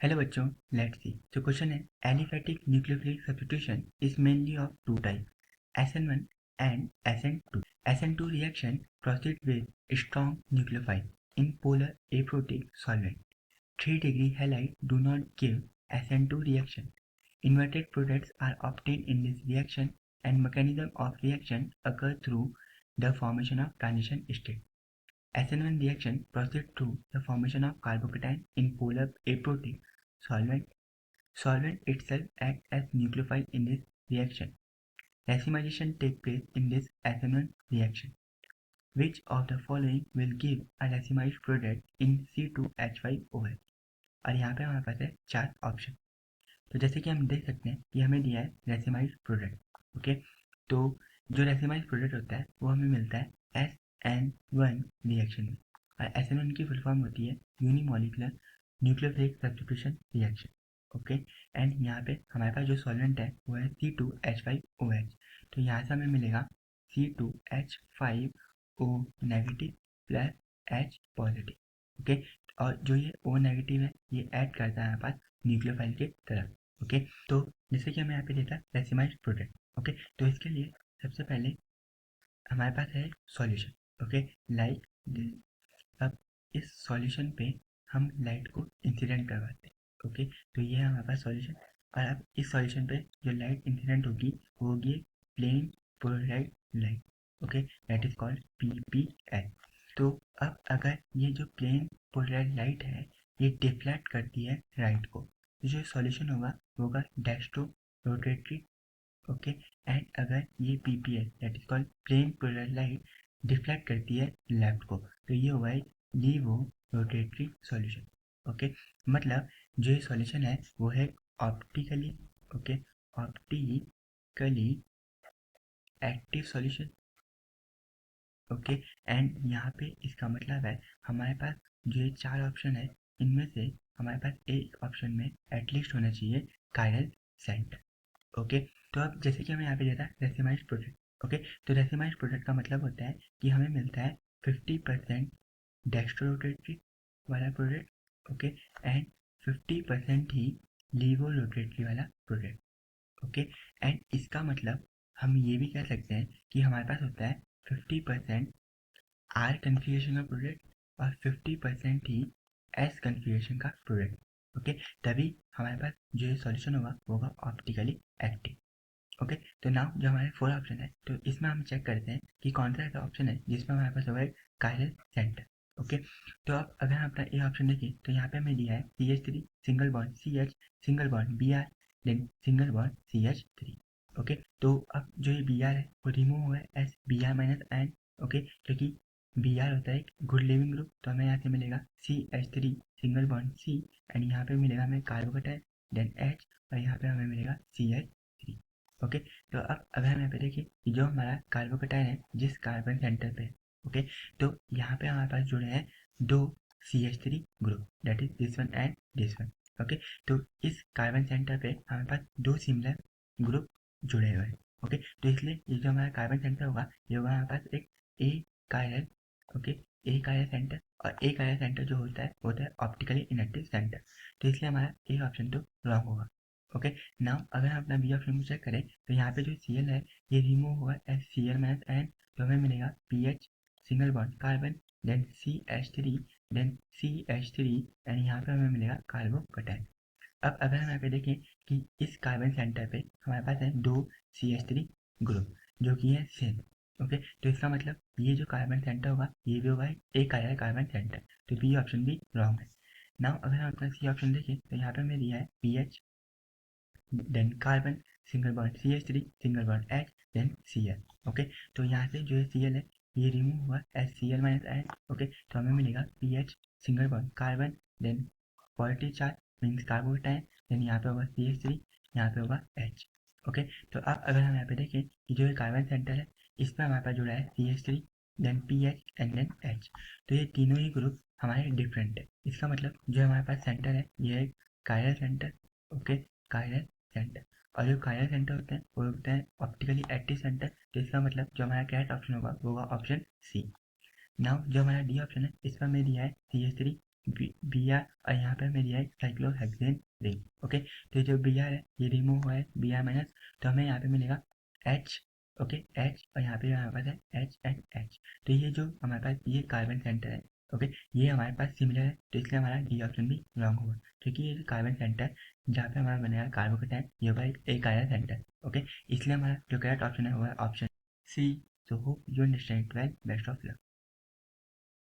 Hello बच्चों, let's see. जो question है, aliphatic nucleophilic substitution is mainly of two type SN1 and SN2. SN2 reaction proceed with strong nucleophile in polar aprotic solvent. 3-degree halide do not give SN2 reaction. Inverted products are obtained in this reaction and mechanism of reaction occur through the formation of transition state. SN1 reaction proceeds through the formation of carbocation in polar aprotic solvent. Solvent itself acts as nucleophile in this reaction. Racemization takes place in this SN1 reaction. Which of the following will give a racemized product in C2H5OH? और यहाँ पे हमारे पास है चार option. तो जैसे कि हम देख सकते हैं कि हमें दिया है रेसिमाइज प्रोडक्ट। ओके, तो जो रेसिमाइज प्रोडक्ट होता है वो हमें मिलता है SN1 रिएक्शन में, और SN1 की फुल फॉर्म होती है unimolecular nucleophilic substitution reaction. Okay, and यहाँ पे हमारे पास जो सॉल्वेंट है वो है C2H5OH। तो यहाँ से हमें मिलेगा C2H5O negative plus H positive. Okay, और जो ये O नेगेटिव है ये ऐड करता है हमारे पास न्यूक्लियोफाइल की तरफ। ओके, तो जैसे कि हमें यहाँ पे देता है रेसिमाइज्ड प्रोडक्ट। ओके, तो इसके लिए सबसे पहले हमारे पास है सॉल्यूशन। Okay, like this. अब इस सॉल्यूशन पे हम लाइट को इंसिडेंट करवाते हैं। ओके, तो ये है हमारे पास सॉल्यूशन। और अब इस सॉल्यूशन पे जो लाइट इंसिडेंट होगी वो होगी plane polarised light. Okay, that is called PPL। तो अब अगर ये जो प्लेन पोलराइज्ड लाइट है ये डिफ्लेक्ट करती है राइट को, तो जो सॉल्यूशन होगा वो होगा डेस्टो रोटेटरी। ओके, एंड अगर ये PPL that is called plane polarised light deflect करती है लेफ्ट को, तो ये होगा एक लीवो रोटेटरी सॉल्यूशन। ओके, मतलब जो ये सॉल्यूशन है वो है optically, okay, optically active solution. Okay, and यहाँ पे इसका मतलब है हमारे पास जो ये चार ऑप्शन है इनमें से हमारे पास एक ऑप्शन में एटलीस्ट होना चाहिए कायरल सेंटर। ओके, तो अब जैसे कि हमें यहाँ पे देता है रेसिमाइज्ड प्रोडक्ट। ओके, तो रेसिमाइज्ड प्रोडक्ट का मतलब होता है कि हमें मिलता है 50% डेक्स्ट्रोरोटेटरी वाला प्रोडक्ट। ओके, एंड 50% ही लीवो रोटेटरी वाला प्रोडक्ट। ओके, एंड इसका मतलब हम ये भी कह सकते हैं कि हमारे पास होता है 50% आर कन्फिगरेशन का प्रोडक्ट और 50% ही एस कन्फिगरेशन का प्रोडक्ट। ओके, तभी हमारे पास जो ये सॉल्यूशन होगा वो होगा ऑप्टिकली एक्टिव। ओके, तो नाउ जो हमारे 4 ऑप्शन है तो इसमें हम चेक करते हैं कि कौन सा ऐसा ऑप्शन है जिसमें हमारे पास होगा कायरल सेंटर। ओके, तो अब अगर हम अपना ए ऑप्शन देखें तो यहाँ पे हमें दिया है CH3 single bond CH single bond Br then single bond CH3। Okay, तो अब जो ये Br है वो रिमूव हुआ है S Br minus N. Okay, क्योंकि Br होता है एक गुड लिविंग ग्रुप, तो हमें यहाँ से मिलेगा CH3 single bond C, and यहाँ पे मिलेगा हमें कार्बोकटाइन देन H, और यहाँ पे हमें मिलेगा CH3। ओके, तो अब अगर हम यहाँ पे देखें कि जो हमारा कार्बोकटाइन है जिस कार्बन सेंटर पे है, ओके, तो यहाँ पे हमारे पास जुड़े हैं दो CH3 group that is this one and this one. Okay, तो इस कार्बन सेंटर पे हमारे पास दो सिमिलर ग्रुप जुड़े हुए हैं। ओके, तो इसलिए ये जो हमारा कार्बन सेंटर होगा ये होगा हमारे पास एक ए कायरल। ओके, ए कायरल सेंटर, और ए कायरल सेंटर जो होता है ऑप्टिकली इनएक्टिव सेंटर। तो इसलिए हमारा ए ऑप्शन तो रॉन्ग होगा। ओके, नाउ अगर हम अपना बी ऑप्शन को चेक करें तो यहाँ पे जो Cl है ये रिमूव हुआ एस Cl माइनस एन, तो हमें मिलेगा PH single bond carbon then CH3 then CH3, and यहाँ पे हमें मिलेगा कार्बोकटाइन। अब अगर हम यहाँ पे देखें कि इस कार्बन सेंटर पे हमारे पास है दो CH3 ग्रुप जो कि है सेम। ओके, तो इसका मतलब ये जो कार्बन सेंटर होगा ये भी होगा एक आया कार्बन सेंटर, तो बी ऑप्शन भी रॉन्ग है। नाउ अगर हम अपना सी ऑप्शन देखें तो यहाँ पे हमें दिया है PH then carbon single bond CH3 single bond H then Cl। Okay, तो यहाँ से जो है Cl है ये रिमूव हुआ S Cl minus N. Okay, तो हमें मिलेगा PH single bond carbon then positive charge means carbocation, then यहाँ पे होगा CH3, यहाँ पे होगा H। ओके, तो अब अगर हम यहाँ पे देखें कि जो ये कार्बन सेंटर है इस पर हमारे पास जुड़ा है CH3 then PH and then H, तो ये तीनों ही ग्रुप हमारे डिफरेंट है। इसका मतलब जो हमारे पास सेंटर है ये है chiral centre. Okay, chiral centre, और जो कायरल सेंटर होते हैं वो होते हैं ऑप्टिकली एक्टिव सेंटर। तो इसका मतलब जो हमारा करेक्ट ऑप्शन होगा वो होगा ऑप्शन सी। नाउ जो हमारा डी ऑप्शन है इसमें हमें दिया है CH3 बी आर और यहाँ पे हमें दिया है साइक्लोहेक्सेन रिंग। ओके, तो जो बी आर है ये रिमूव हुआ है बी आर माइनस, तो हमें यहाँ पे मिलेगा एच। ओके, एच और यहाँ पे हमारे पास है एच एंड एच। तो ये जो हमारे पास ये कार्बन सेंटर है, ओके, ये हमारे पास सिमिलर है, तो इसलिए हमारा डी ऑप्शन भी रॉन्ग होगा, क्योंकि ये जो कार्बन सेंटर जहाँ पे हमारा बनेगा कार्बोकेटाइन ये होगा एक कार्बन सेंटर। ओके, इसलिए हमारा जो करेक्ट ऑप्शन है वो है option C. So hope you understand. Well, best of luck.